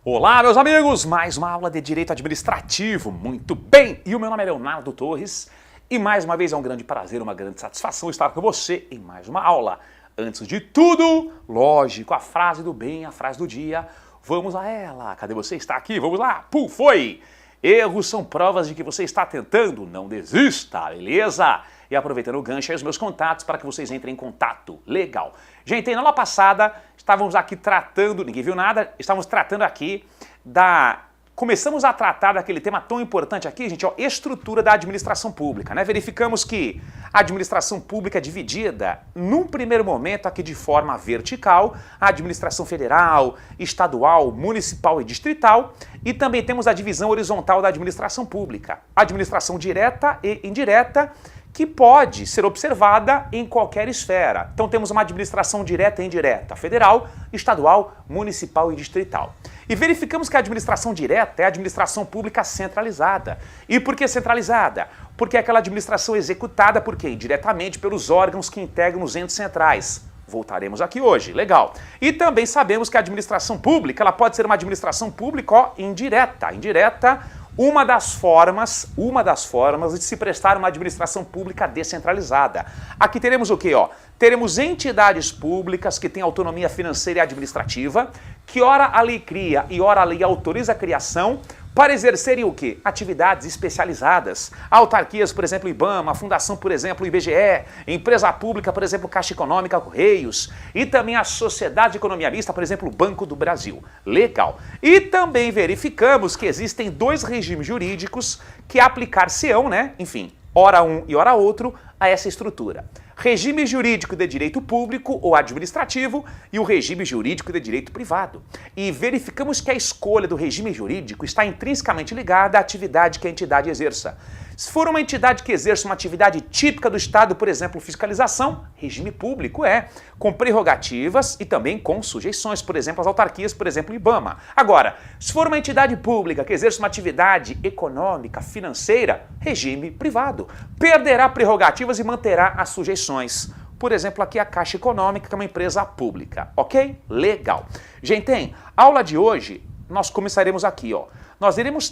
Olá, meus amigos! Mais uma aula de Direito Administrativo. Muito bem! E o meu nome é Leonardo Torres e mais uma vez é um grande prazer, uma grande satisfação estar com você em mais uma aula. Antes de tudo, lógico, a frase do bem, a frase do dia. Vamos a ela! Cadê você? Está aqui? Vamos lá! Pum, foi! Erros são provas de que você está tentando, não desista, beleza? E aproveitando o gancho aí, os meus contatos para que vocês entrem em contato. Legal. Gente, na aula passada estávamos aqui tratando, ninguém viu nada, estávamos tratando aqui começamos a tratar daquele tema tão importante aqui, gente, ó, estrutura da administração pública, né? Verificamos que a administração pública é dividida, num primeiro momento, aqui de forma vertical, a administração federal, estadual, municipal e distrital, e também temos a divisão horizontal da administração pública, administração direta e indireta, que pode ser observada em qualquer esfera. Então temos uma administração direta e indireta, federal, estadual, municipal e distrital. E verificamos que a administração direta é a administração pública centralizada. E por que centralizada? Porque é aquela administração executada por quem? Diretamente pelos órgãos que integram os entes centrais. Voltaremos aqui hoje, legal. E também sabemos que a administração pública, ela pode ser uma administração pública, ó, indireta. Uma das formas de se prestar uma administração pública descentralizada. Aqui teremos o quê, ó? Teremos entidades públicas que têm autonomia financeira e administrativa, que ora a lei cria e ora a lei autoriza a criação, para exercerem o quê? Atividades especializadas. Autarquias, por exemplo, IBAMA, fundação, por exemplo, IBGE, empresa pública, por exemplo, Caixa Econômica, Correios, e também a Sociedade de Economia Mista, por exemplo, Banco do Brasil. Legal. E também verificamos que existem dois regimes jurídicos que aplicar-se-ão, né? Enfim, ora um e ora outro, a essa estrutura. Regime jurídico de direito público ou administrativo e o regime jurídico de direito privado. E verificamos que a escolha do regime jurídico está intrinsecamente ligada à atividade que a entidade exerça. Se for uma entidade que exerce uma atividade típica do Estado, por exemplo, fiscalização, regime público com prerrogativas e também com sujeições, por exemplo, as autarquias, por exemplo, IBAMA. Agora, se for uma entidade pública que exerce uma atividade econômica, financeira, regime privado. Perderá prerrogativas e manterá as sujeições. Por exemplo, aqui a Caixa Econômica, que é uma empresa pública, ok? Legal. Gente, aula de hoje, nós começaremos aqui, ó. Nós iremos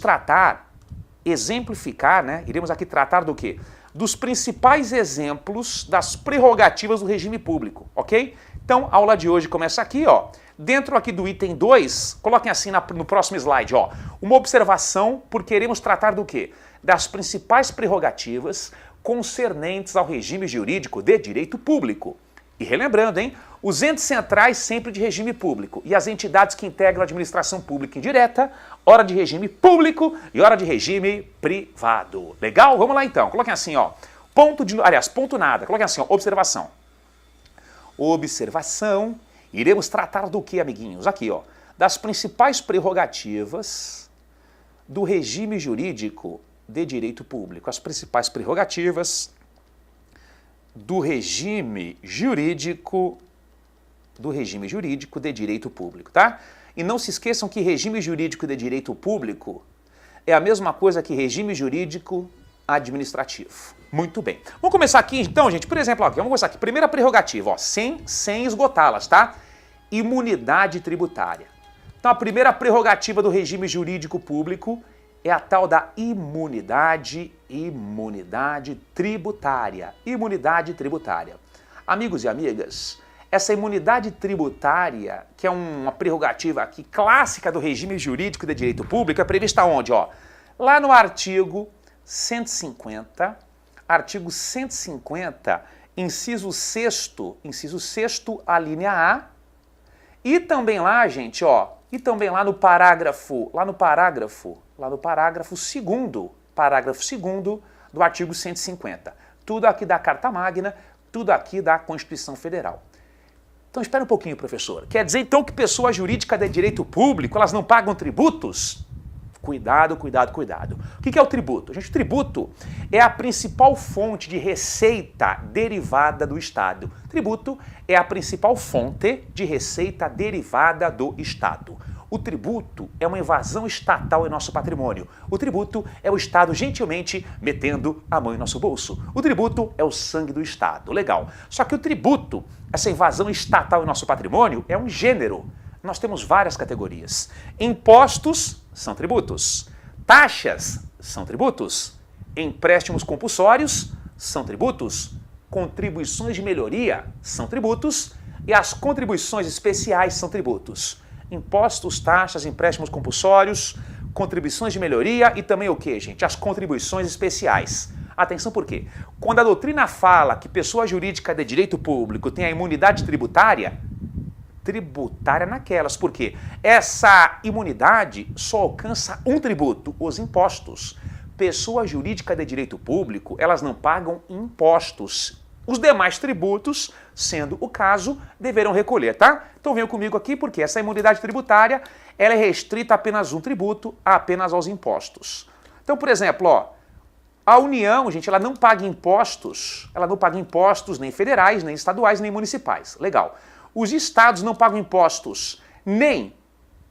exemplificar, né? Iremos aqui tratar do quê? Dos principais exemplos das prerrogativas do regime público, ok? Então, a aula de hoje começa aqui, ó. Dentro aqui do item 2, coloquem assim no próximo slide, ó. Uma observação, porque iremos tratar do quê? Das principais prerrogativas concernentes ao regime jurídico de direito público. E relembrando, hein? Os entes centrais sempre de regime público e as entidades que integram a administração pública indireta, hora de regime público e hora de regime privado. Legal? Vamos lá então. Coloquem assim, ó. Ponto nada. Coloquem assim, ó. Observação. Observação. Iremos tratar do que, amiguinhos? Aqui, ó. Das principais prerrogativas do regime jurídico de direito público. As principais prerrogativas do regime jurídico de direito público, tá? E não se esqueçam que regime jurídico de direito público é a mesma coisa que regime jurídico administrativo. Muito bem. Vamos começar aqui, então, gente, por exemplo, aqui, vamos começar aqui. Primeira prerrogativa, ó, sem esgotá-las, tá? Imunidade tributária. Então, a primeira prerrogativa do regime jurídico público é a tal da imunidade tributária. Imunidade tributária. Amigos e amigas, essa imunidade tributária, que é uma prerrogativa aqui clássica do regime jurídico de direito público, é prevista onde, ó? Lá no artigo 150, inciso 6º, a linha A, e também lá, gente, ó, e também lá no parágrafo 2º do artigo 150. Tudo aqui da Carta Magna, tudo aqui da Constituição Federal. Então espera um pouquinho, professor. Quer dizer então que pessoa jurídica de direito público, elas não pagam tributos? Cuidado, cuidado, cuidado. O que é o tributo? Gente, o tributo é a principal fonte de receita derivada do Estado. Tributo é a principal fonte de receita derivada do Estado. O tributo é uma invasão estatal em nosso patrimônio. O tributo é o Estado gentilmente metendo a mão em nosso bolso. O tributo é o sangue do Estado. Legal. Só que o tributo, essa invasão estatal em nosso patrimônio, é um gênero. nós temos várias categorias. Impostos são tributos. Taxas são tributos. Empréstimos compulsórios são tributos. Contribuições de melhoria são tributos. E as contribuições especiais são tributos. Impostos, taxas, empréstimos compulsórios, contribuições de melhoria e também o que, gente? As contribuições especiais. Atenção por quê? Quando a doutrina fala que pessoa jurídica de direito público tem a imunidade tributária naquelas, porque essa imunidade só alcança um tributo, os impostos. Pessoa jurídica de direito público, elas não pagam impostos. Os demais tributos, sendo o caso, deverão recolher, tá? Então venham comigo aqui porque essa imunidade tributária, ela é restrita a apenas um tributo, apenas aos impostos. Então, por exemplo, ó, a União, gente, ela não paga impostos nem federais, nem estaduais, nem municipais. Legal. Os estados não pagam impostos nem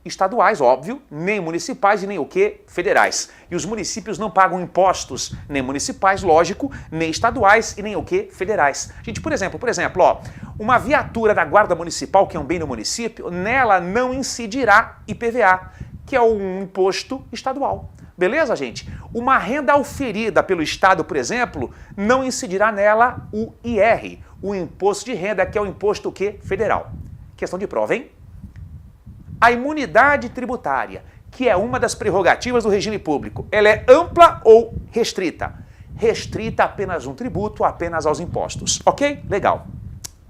estaduais, óbvio, nem municipais e nem o quê? Federais. E os municípios não pagam impostos nem municipais, lógico, nem estaduais e nem o quê? Federais. Gente, por exemplo, ó, uma viatura da Guarda Municipal, que é um bem no município, nela não incidirá IPVA, que é um imposto estadual. Beleza, gente? Uma renda auferida pelo Estado, por exemplo, não incidirá nela o IR, o Imposto de Renda, que é o imposto o quê? Federal. Questão de prova, hein? A imunidade tributária, que é uma das prerrogativas do regime público, ela é ampla ou restrita? Restrita a apenas um tributo, apenas aos impostos. Ok? Legal.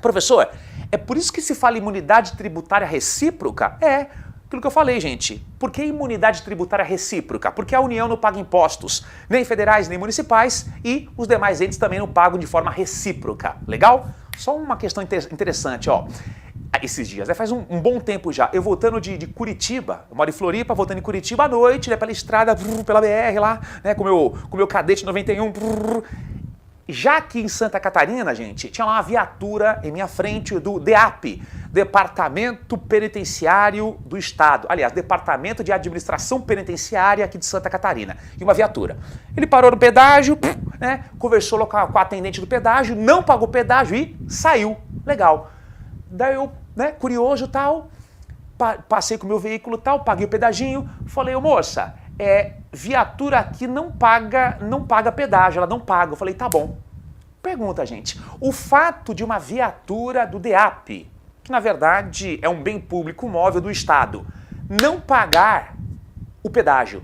Professor, é por isso que se fala imunidade tributária recíproca? É. Aquilo que eu falei, gente. Por que imunidade tributária recíproca? Porque a União não paga impostos, nem federais, nem municipais, e os demais entes também não pagam de forma recíproca. Legal? Só uma questão interessante, ó. Esses dias, faz um bom tempo já, eu voltando de Curitiba, eu moro em Floripa, voltando em Curitiba à noite, né, pela estrada, pela BR lá, né, com o meu Cadete 91, já aqui em Santa Catarina, gente, tinha lá uma viatura em minha frente do DEAP, Departamento Penitenciário do Estado. Aliás, Departamento de Administração Penitenciária aqui de Santa Catarina. E uma viatura. Ele parou no pedágio, né, conversou com a atendente do pedágio, não pagou pedágio e saiu. Legal. Daí eu, né, curioso e tal, passei com o meu veículo e tal, paguei o pedaginho, falei, ô moça, viatura aqui não paga pedágio, ela não paga. Eu falei, tá bom. Pergunta, gente, o fato de uma viatura do DEAP, que na verdade é um bem público móvel do Estado, não pagar o pedágio,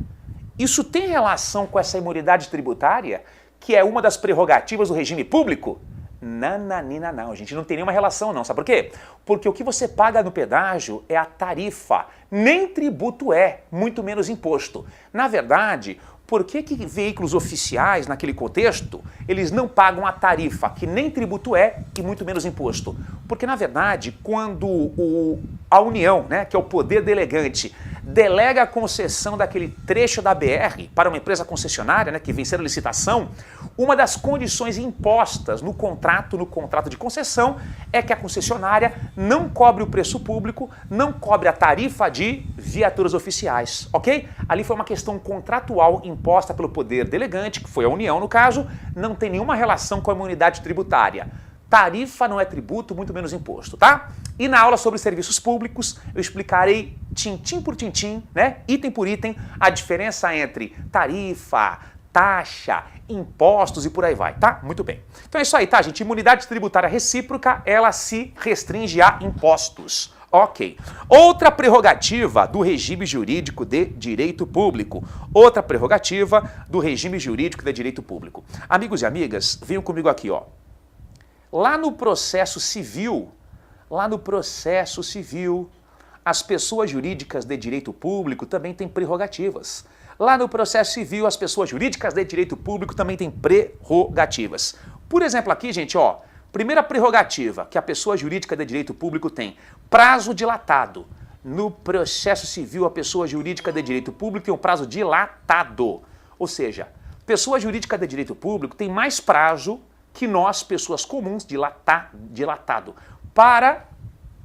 isso tem relação com essa imunidade tributária, que é uma das prerrogativas do regime público? Nananina não, gente, não tem nenhuma relação não, sabe por quê? Porque o que você paga no pedágio é a tarifa, nem tributo é, muito menos imposto. Na verdade, por que veículos oficiais, naquele contexto, eles não pagam a tarifa, que nem tributo é e muito menos imposto? Porque, na verdade, quando a União, né, que é o poder delegante, delega a concessão daquele trecho da BR para uma empresa concessionária, né, que vencer a licitação, uma das condições impostas no contrato de concessão é que a concessionária não cobre o preço público, não cobre a tarifa de viaturas oficiais, ok? Ali foi uma questão contratual imposta pelo poder delegante, que foi a União no caso, não tem nenhuma relação com a imunidade tributária. Tarifa não é tributo, muito menos imposto, tá? E na aula sobre serviços públicos eu explicarei tintim por tintim, né, item por item, a diferença entre tarifa, taxa, impostos e por aí vai, tá? Muito bem. Então é isso aí, tá, gente? Imunidade tributária recíproca, ela se restringe a impostos. Ok. Outra prerrogativa do regime jurídico de direito público. Outra prerrogativa do regime jurídico de direito público. Amigos e amigas, venham comigo aqui, ó. Lá no processo civil, as pessoas jurídicas de direito público também têm prerrogativas. Lá no processo civil, as pessoas jurídicas de direito público também têm prerrogativas. Por exemplo, aqui, gente, ó, primeira prerrogativa que a pessoa jurídica de direito público tem, prazo dilatado. No processo civil, a pessoa jurídica de direito público tem um prazo dilatado. Ou seja, pessoa jurídica de direito público tem mais prazo que nós, pessoas comuns, dilatado, para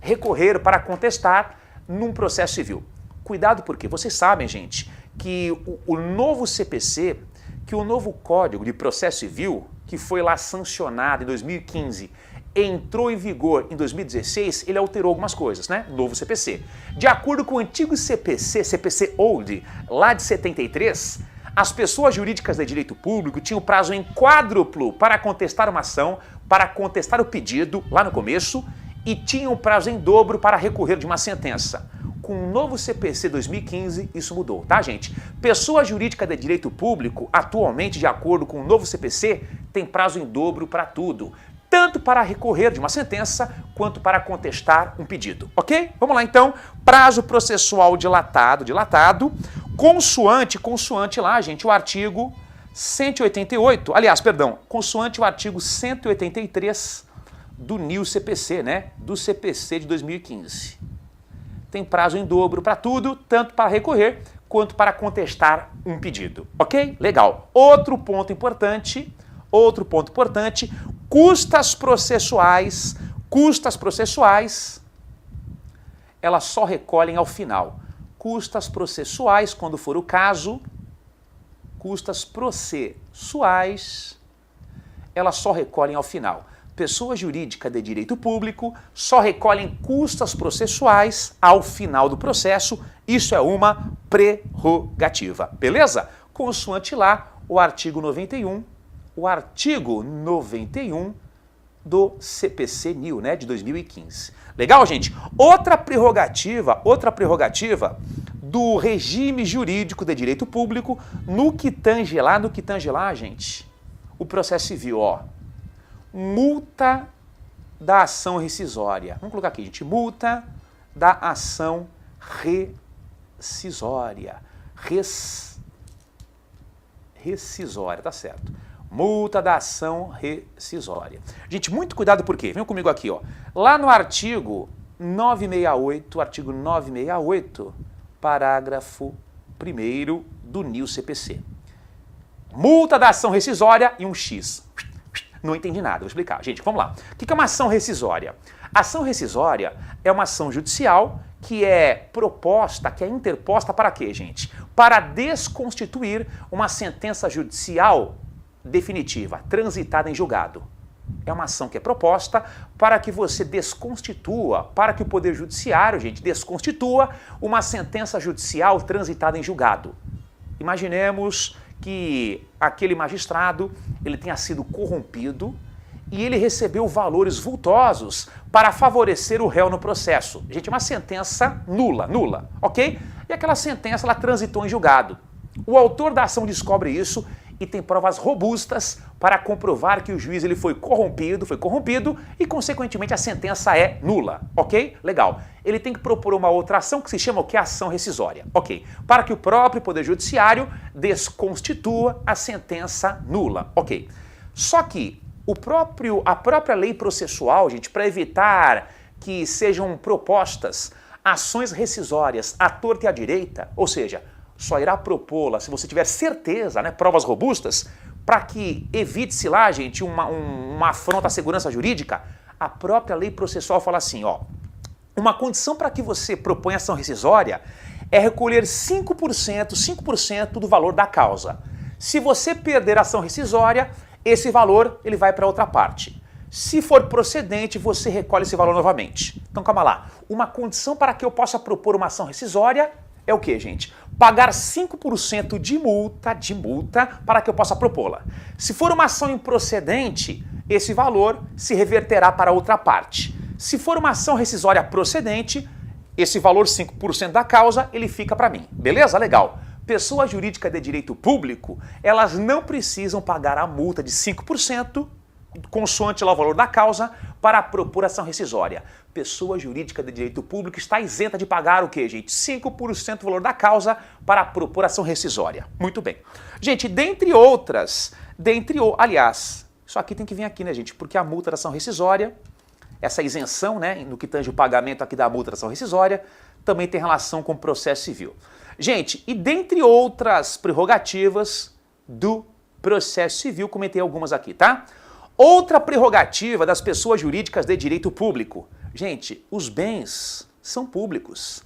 recorrer, para contestar num processo civil. Cuidado porque vocês sabem, gente, que o novo CPC, que o novo Código de Processo Civil, que foi lá sancionado em 2015, entrou em vigor em 2016, ele alterou algumas coisas, né? Novo CPC. De acordo com o antigo CPC, CPC Old, lá de 73, as pessoas jurídicas de direito público tinham prazo em quádruplo para contestar uma ação, para contestar o pedido, lá no começo, e tinham prazo em dobro para recorrer de uma sentença. Com o novo CPC 2015, isso mudou, tá, gente? Pessoa jurídica de direito público, atualmente, de acordo com o novo CPC, tem prazo em dobro para tudo, tanto para recorrer de uma sentença, quanto para contestar um pedido, ok? Vamos lá, então. Prazo processual dilatado, consoante lá, gente, o artigo 188, aliás, perdão, consoante o artigo 183 do New CPC, né? Do CPC de 2015. Tem prazo em dobro para tudo, tanto para recorrer quanto para contestar um pedido, ok? Legal. Outro ponto importante, custas processuais, elas só recolhem ao final. Custas processuais, quando for o caso, elas só recolhem ao final. Pessoa jurídica de direito público só recolhem custas processuais ao final do processo. Isso é uma prerrogativa, beleza? Consoante lá o artigo 91 do CPC New, né, de 2015. Legal, gente? Outra prerrogativa do regime jurídico de direito público no que tange lá, gente, o processo civil, ó. Multa da ação rescisória. Vamos colocar aqui, gente. Multa da ação rescisória. Rescisória, tá certo. Multa da ação rescisória. Gente, muito cuidado por quê? Vem comigo aqui, ó. Lá no artigo 968, parágrafo 1º do New CPC. Multa da ação rescisória e um X. Não entendi nada, vou explicar. Gente, vamos lá. O que é uma ação rescisória? Ação rescisória é uma ação judicial que é proposta, que é interposta para quê, gente? Para desconstituir uma sentença judicial definitiva, transitada em julgado. É uma ação que é proposta para que você desconstitua, para que o Poder Judiciário, gente, desconstitua uma sentença judicial transitada em julgado. Imaginemos que aquele magistrado, ele tenha sido corrompido e ele recebeu valores vultosos para favorecer o réu no processo. Gente, uma sentença nula, ok? E aquela sentença, ela transitou em julgado. O autor da ação descobre isso e tem provas robustas para comprovar que o juiz ele foi corrompido e, consequentemente, a sentença é nula, ok? Legal. Ele tem que propor uma outra ação que se chama o quê? Ação rescisória, ok? Para que o próprio Poder Judiciário desconstitua a sentença nula, ok? Só que a própria lei processual, gente, para evitar que sejam propostas ações rescisórias à torta e à direita, ou seja, só irá propô-la se você tiver certeza, né, provas robustas, para que evite-se lá, gente, uma afronta à segurança jurídica, a própria lei processual fala assim, ó, uma condição para que você proponha ação rescisória é recolher 5% do valor da causa. Se você perder a ação rescisória, esse valor ele vai para outra parte. Se for procedente, você recolhe esse valor novamente. Então, calma lá. Uma condição para que eu possa propor uma ação rescisória é o quê, gente? Pagar 5% de multa para que eu possa propô-la. Se for uma ação improcedente, esse valor se reverterá para outra parte. Se for uma ação rescisória procedente, esse valor 5% da causa, ele fica para mim. Beleza? Legal. Pessoa jurídica de direito público, elas não precisam pagar a multa de 5%, consoante lá o valor da causa, para propor ação rescisória. Pessoa jurídica de direito público está isenta de pagar o quê, gente? 5% do valor da causa para propor ação rescisória. Muito bem. Gente, aliás, isso aqui tem que vir aqui, né, gente? Porque a multa da ação rescisória, essa isenção, né, no que tange o pagamento aqui da multa da ação rescisória, também tem relação com o processo civil. Gente, e dentre outras prerrogativas do processo civil, comentei algumas aqui, tá? Outra prerrogativa das pessoas jurídicas de direito público. Gente, os bens são públicos.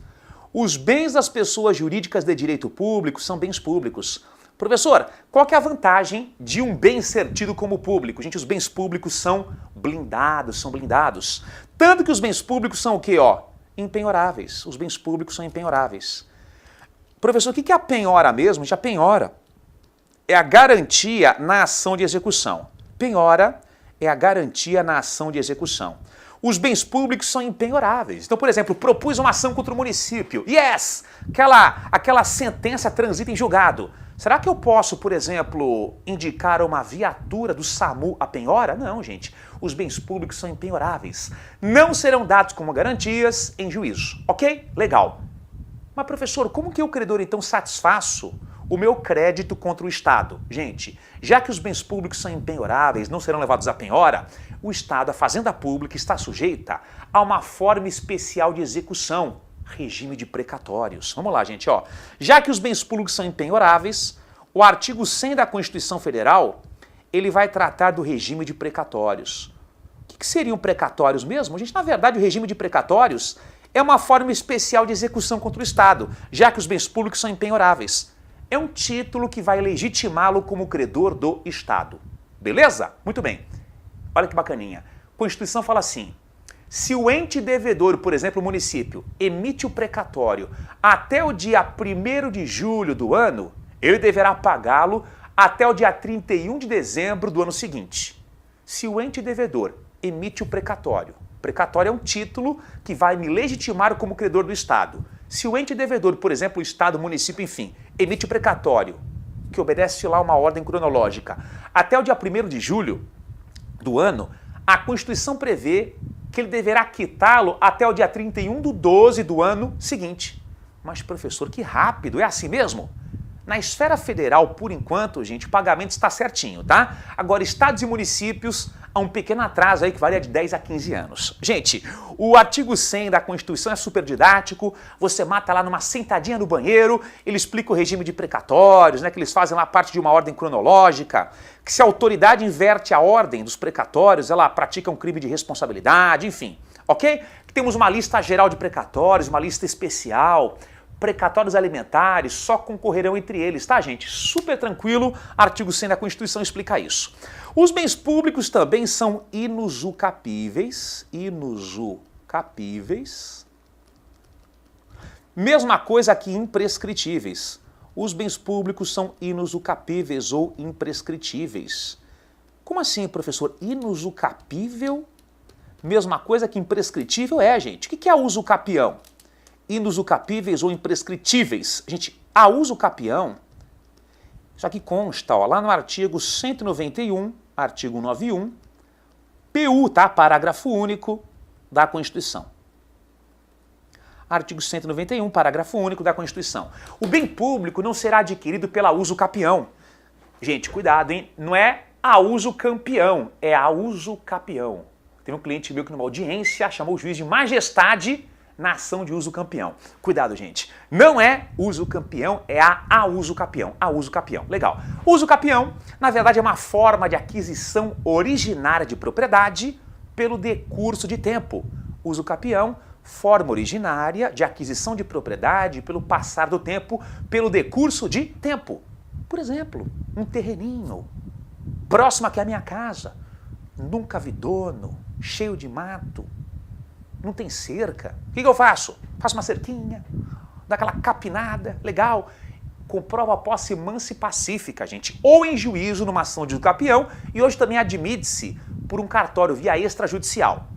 Os bens das pessoas jurídicas de direito público são bens públicos. Professor, qual que é a vantagem de um bem ser tido como público? Gente, os bens públicos são blindados, Tanto que os bens públicos são o quê, ó? Impenhoráveis. Os bens públicos são impenhoráveis. Professor, o que é a penhora mesmo? Já penhora é a garantia na ação de execução. Penhora é a garantia na ação de execução. Os bens públicos são impenhoráveis. Então, por exemplo, propus uma ação contra o município. Yes! Aquela sentença transita em julgado. Será que eu posso, por exemplo, indicar uma viatura do SAMU a penhora? Não, gente. Os bens públicos são impenhoráveis. Não serão dados como garantias em juízo. Ok? Legal. Mas, professor, como que eu, credor, então, satisfaço o meu crédito contra o Estado? Gente, já que os bens públicos são impenhoráveis, não serão levados à penhora, o Estado, a Fazenda Pública, está sujeita a uma forma especial de execução, regime de precatórios. Vamos lá, gente, ó. Já que os bens públicos são impenhoráveis, o artigo 100 da Constituição Federal, ele vai tratar do regime de precatórios. O que seriam precatórios mesmo? Gente, na verdade, o regime de precatórios é uma forma especial de execução contra o Estado, já que os bens públicos são impenhoráveis. É um título que vai legitimá-lo como credor do Estado. Beleza? Muito bem. Olha que bacaninha. A Constituição fala assim: se o ente devedor, por exemplo, o município, emite o precatório até o dia 1º de julho do ano, ele deverá pagá-lo até o dia 31 de dezembro do ano seguinte. Se o ente devedor emite o precatório é um título que vai me legitimar como credor do Estado. Se o ente devedor, por exemplo, o Estado, o município, enfim, emite o precatório, que obedece lá uma ordem cronológica, até o dia 1º de julho do ano, a Constituição prevê que ele deverá quitá-lo até o dia 31/12 do ano seguinte. Mas, professor, que rápido, é assim mesmo? Na esfera federal, por enquanto, gente, o pagamento está certinho, tá? Agora, estados e municípios, há um pequeno atraso aí que varia de 10 a 15 anos. Gente, o artigo 100 da Constituição é super didático, você mata lá numa sentadinha no banheiro, ele explica o regime de precatórios, né, que eles fazem lá parte de uma ordem cronológica, que se a autoridade inverte a ordem dos precatórios, ela pratica um crime de responsabilidade, enfim, ok? Temos uma lista geral de precatórios, uma lista especial. Precatórios alimentares só concorrerão entre eles, tá, gente? Super tranquilo, artigo 100 da Constituição explica isso. Os bens públicos também são inusucapíveis. Mesma coisa que imprescritíveis. Os bens públicos são inusucapíveis ou imprescritíveis. Como assim, professor? Inusucapível? Mesma coisa que imprescritível? Gente. O que é usucapião? Inusucapíveis ou imprescritíveis. Gente, a usucapião, isso aqui consta, ó, lá no artigo 191, artigo 91, PU, tá? Parágrafo único da Constituição. Artigo 191, parágrafo único da Constituição. O bem público não será adquirido pela usucapião. Gente, cuidado, hein? Não é a usucampeão, é a usucapião. Teve um cliente meu que numa audiência chamou o juiz de majestade na ação de uso campeão. Cuidado, gente. Não é uso campeão, é a uso capião. A uso capião. Legal. Uso capião, na verdade, é uma forma de aquisição originária de propriedade pelo decurso de tempo. Uso capião, forma originária de aquisição de propriedade pelo passar do tempo, pelo decurso de tempo. Por exemplo, um terreninho próximo aqui à minha casa. Nunca vi dono, cheio de mato. Não tem cerca. O que eu faço? Faço uma cerquinha, dá aquela capinada, legal. Comprova a posse mansa e pacífica, gente. Ou em juízo numa ação de usucapião e hoje também admite-se por um cartório via extrajudicial.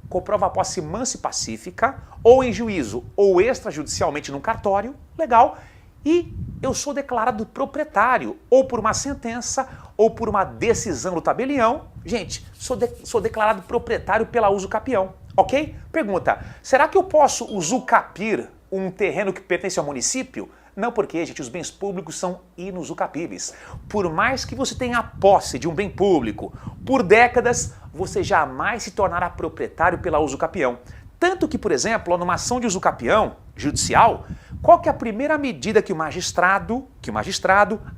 Comprova a posse mansa e pacífica, ou em juízo ou extrajudicialmente num cartório, legal. E eu sou declarado proprietário, ou por uma sentença, ou por uma decisão do tabelião. Gente, sou declarado proprietário pela usucapião. Ok? Pergunta, será que eu posso usucapir um terreno que pertence ao município? Não, porque, gente, os bens públicos são inusucapíveis. Por mais que você tenha a posse de um bem público, por décadas, você jamais se tornará proprietário pela usucapião. Tanto que, por exemplo, numa ação de usucapião judicial, qual que é a primeira medida que o magistrado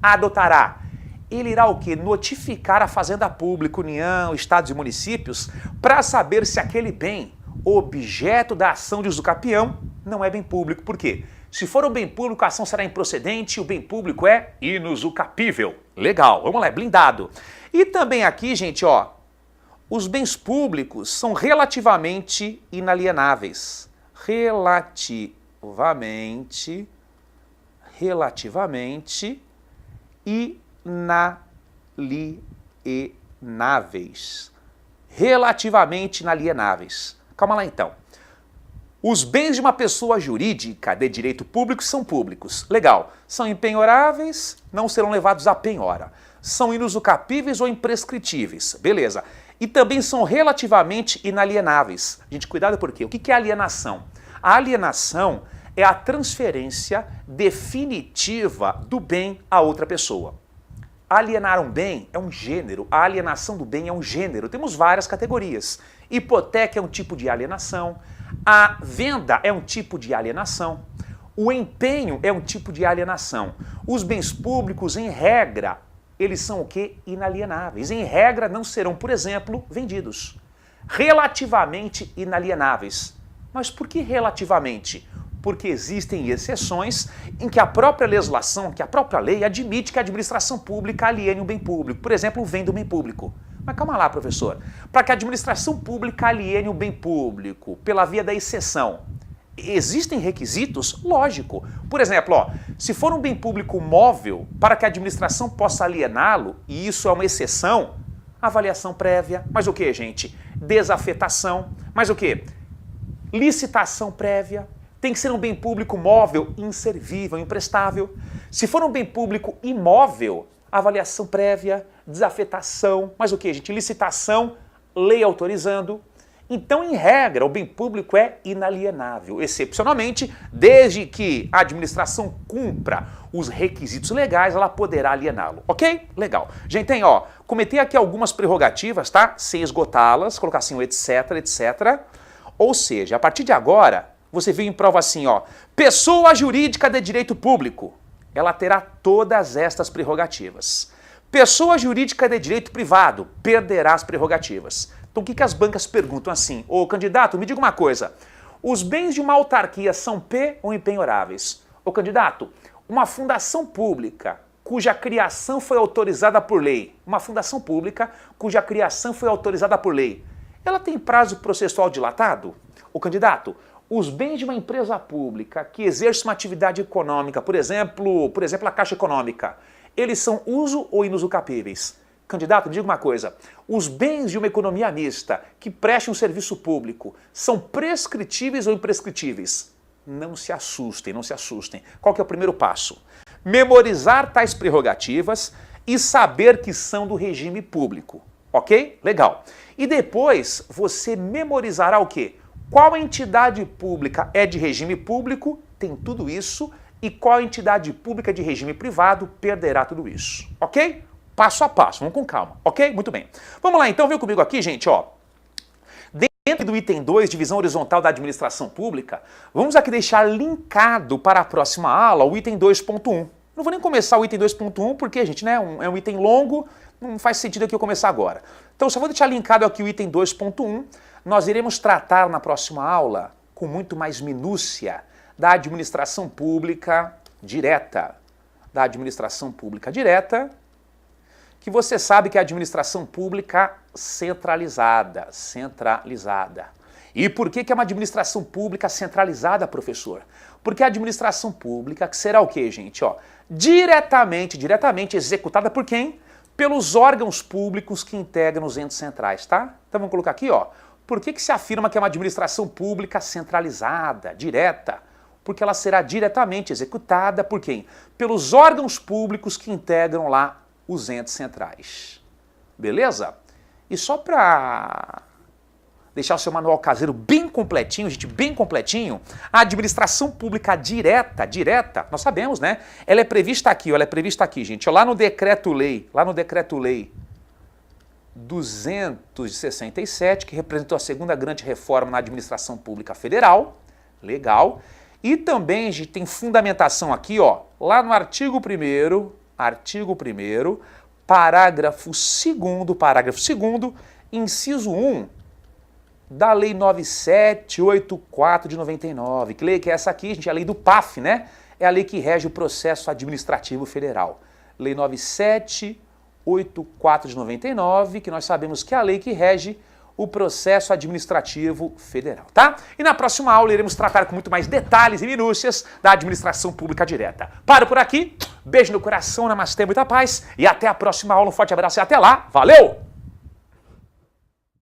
adotará? Ele irá o quê? Notificar a Fazenda Pública, União, Estados e Municípios para saber se aquele bem, objeto da ação de usucapião, não é bem público. Por quê? Se for um bem público, a ação será improcedente e o bem público é inusucapível. Legal, vamos lá, é blindado. E também aqui, gente, ó, os bens públicos são relativamente inalienáveis. Relativamente inalienáveis. Relativamente inalienáveis. Calma lá então. Os bens de uma pessoa jurídica de direito público são públicos. Legal. São impenhoráveis, não serão levados à penhora. São inusucapíveis ou imprescritíveis. Beleza. E também são relativamente inalienáveis. Gente, cuidado por quê? O que é alienação? A alienação é a transferência definitiva do bem a outra pessoa. Alienar um bem é um gênero, a alienação do bem é um gênero. Temos várias categorias. Hipoteca é um tipo de alienação, a venda é um tipo de alienação, o empenho é um tipo de alienação. Os bens públicos, em regra, eles são o quê? Inalienáveis. Em regra, não serão, por exemplo, vendidos. Relativamente inalienáveis. Mas por que relativamente? Porque existem exceções em que a própria legislação, que a própria lei admite que a administração pública aliene um bem público. Por exemplo, venda um bem público. Mas calma lá, professor. Para que a administração pública aliene um bem público pela via da exceção, existem requisitos? Lógico. Por exemplo, ó, se for um bem público móvel, para que a administração possa aliená-lo, e isso é uma exceção, avaliação prévia. Mas o que, gente? Desafetação. Mas o que? Licitação prévia. Tem que ser um bem público móvel, inservível, imprestável. Se for um bem público imóvel, avaliação prévia, desafetação. Mas o que, gente? Licitação, lei autorizando. Então, em regra, o bem público é inalienável, excepcionalmente, desde que a administração cumpra os requisitos legais, ela poderá aliená-lo, ok? Legal. Gente, tem, ó, comentei aqui algumas prerrogativas, tá? Sem esgotá-las, colocar assim, etc, etc. Ou seja, a partir de agora, você viu em prova assim, ó, pessoa jurídica de direito público, ela terá todas estas prerrogativas. Pessoa jurídica de direito privado, perderá as prerrogativas. Então o que as bancas perguntam assim? Ô candidato, me diga uma coisa, os bens de uma autarquia são P ou impenhoráveis? Ô candidato, uma fundação pública cuja criação foi autorizada por lei, uma fundação pública cuja criação foi autorizada por lei, ela tem prazo processual dilatado? Ô candidato, os bens de uma empresa pública que exerce uma atividade econômica, por exemplo a Caixa Econômica, eles são uso ou inusucapíveis? Candidato, me diga uma coisa, os bens de uma economia mista que prestem um serviço público são prescritíveis ou imprescritíveis? Não se assustem, não se assustem. Qual que é o primeiro passo? Memorizar tais prerrogativas e saber que são do regime público, ok? Legal. E depois você memorizará o quê? Qual entidade pública é de regime público, tem tudo isso, e qual entidade pública de regime privado perderá tudo isso, ok? Passo a passo, vamos com calma, ok? Muito bem. Vamos lá então, vem comigo aqui, gente, ó. Dentro do item 2, divisão horizontal da administração pública, vamos aqui deixar linkado para a próxima aula o item 2.1. Não vou nem começar o item 2.1 porque, gente, né, é um item longo, não faz sentido aqui eu começar agora. Então, só vou deixar linkado aqui o item 2.1. Nós iremos tratar na próxima aula, com muito mais minúcia, da administração pública direta. Da administração pública direta, que você sabe que é a administração pública centralizada. E por que é uma administração pública centralizada, professor? Porque a administração pública que será o quê, gente? Ó, diretamente executada por quem? Pelos órgãos públicos que integram os entes centrais, tá? Então vamos colocar aqui, ó. Por que se afirma que é uma administração pública centralizada, direta? Porque ela será diretamente executada por quem? Pelos órgãos públicos que integram lá os entes centrais. Beleza? E só para deixar o seu manual caseiro bem completinho, gente, bem completinho, a administração pública direta, nós sabemos, né? Ela é prevista aqui, gente, lá no decreto-lei, 267, que representou a segunda grande reforma na administração pública federal, legal, e também, gente, tem fundamentação aqui, ó, lá no artigo 1º, parágrafo 2º, inciso 1, da Lei 9784 de 99. Que lei que é essa aqui, gente? É a lei do PAF, né? É a lei que rege o processo administrativo federal. Lei 9784 de 99, que nós sabemos que é a lei que rege o processo administrativo federal, tá? E na próxima aula iremos tratar com muito mais detalhes e minúcias da administração pública direta. Paro por aqui, beijo no coração, namastê, muita paz e até a próxima aula. Um forte abraço e até lá, valeu!